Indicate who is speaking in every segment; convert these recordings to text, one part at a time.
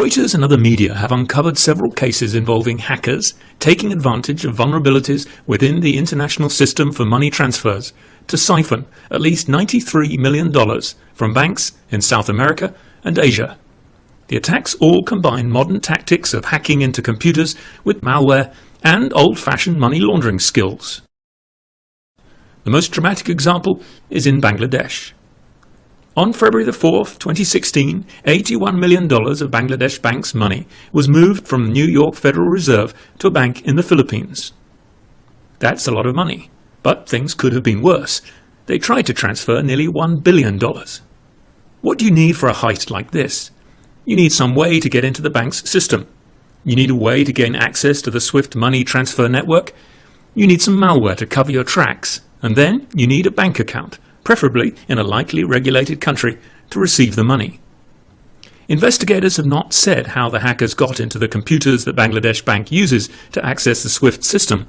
Speaker 1: Reuters and other media have uncovered several cases involving hackers taking advantage of vulnerabilities within the international system for money transfers to siphon at least $93 million from banks in South America and Asia. The attacks all combine modern tactics of hacking into computers with malware and old-fashioned money laundering skills. The most dramatic example is in Bangladesh. On February 4, 2016, $81 million of Bangladesh Bank's money was moved from the New York Federal Reserve to a bank in the Philippines. That's a lot of money, but things could have been worse. They tried to transfer nearly $1 billion. What do you need for a heist like this? You need some way to get into the bank's system. You need a way to gain access to the SWIFT money transfer network. You need some malware to cover your tracks. And then you need a bank account, preferably in a lightly regulated country, to receive the money. Investigators have not said how the hackers got into the computers that Bangladesh Bank uses to access the SWIFT system,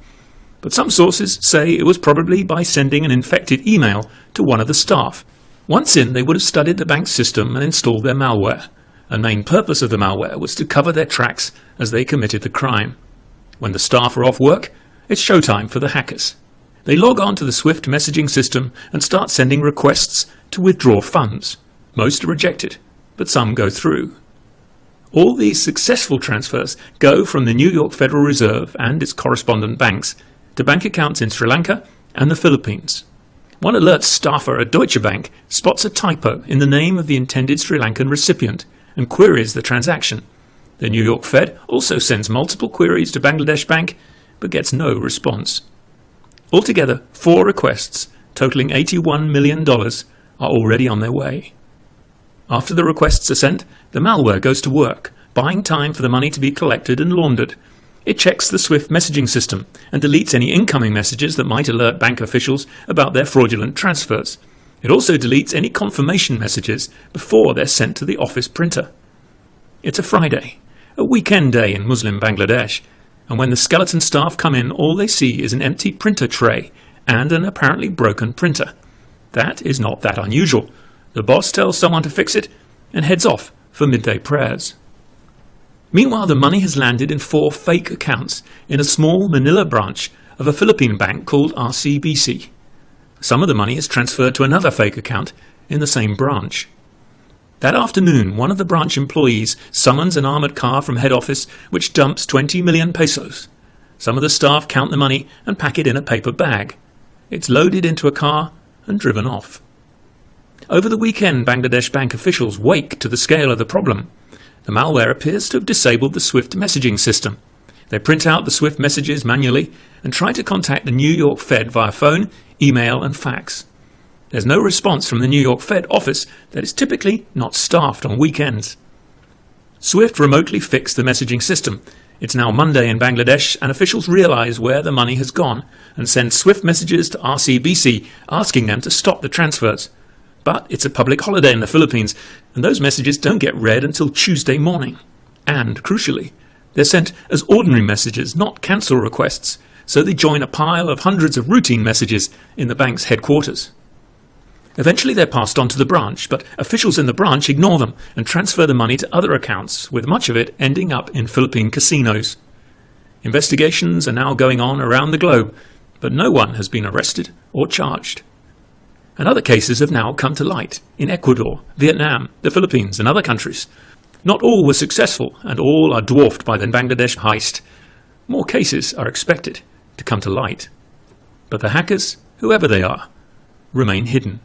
Speaker 1: but some sources say it was probably by sending an infected email to one of the staff. Once in, they would have studied the bank's system and installed their malware. The main purpose of the malware was to cover their tracks as they committed the crime. When the staff are off work, it's showtime for the hackers. They log on to the SWIFT messaging system and start sending requests to withdraw funds. Most are rejected, but some go through. All these successful transfers go from the New York Federal Reserve and its correspondent banks to bank accounts in Sri Lanka and the Philippines. One alert staffer at Deutsche Bank spots a typo in the name of the intended Sri Lankan recipient and queries the transaction. The New York Fed also sends multiple queries to Bangladesh Bank, but gets no response. Altogether, 4 requests, totaling $81 million, are already on their way. After the requests are sent, the malware goes to work, buying time for the money to be collected and laundered. It checks the SWIFT messaging system and deletes any incoming messages that might alert bank officials about their fraudulent transfers. It also deletes any confirmation messages before they're sent to the office printer. It's a Friday, a weekend day in Muslim Bangladesh, and when the skeleton staff come in, all they see is an empty printer tray and an apparently broken printer. That is not that unusual. The boss tells someone to fix it and heads off for midday prayers. Meanwhile, the money has landed in 4 fake accounts in a small Manila branch of a Philippine bank called RCBC. Some of the money is transferred to another fake account in the same branch. That afternoon, one of the branch employees summons an armoured car from head office which dumps 20 million pesos. Some of the staff count the money and pack it in a paper bag. It's loaded into a car and driven off. Over the weekend, Bangladesh Bank officials wake to the scale of the problem. The malware appears to have disabled the SWIFT messaging system. They print out the SWIFT messages manually and try to contact the New York Fed via phone, email and fax. There's no response from the New York Fed office that is typically not staffed on weekends. SWIFT remotely fixed the messaging system. It's now Monday in Bangladesh and officials realize where the money has gone and send SWIFT messages to RCBC asking them to stop the transfers. But it's a public holiday in the Philippines and those messages don't get read until Tuesday morning. And, crucially, they're sent as ordinary messages, not cancel requests, so they join a pile of hundreds of routine messages in the bank's headquarters. Eventually they're passed on to the branch, but officials in the branch ignore them and transfer the money to other accounts, with much of it ending up in Philippine casinos. Investigations are now going on around the globe, but no one has been arrested or charged. And other cases have now come to light in Ecuador, Vietnam, the Philippines and other countries. Not all were successful, and all are dwarfed by the Bangladesh heist. More cases are expected to come to light. But the hackers, whoever they are, remain hidden.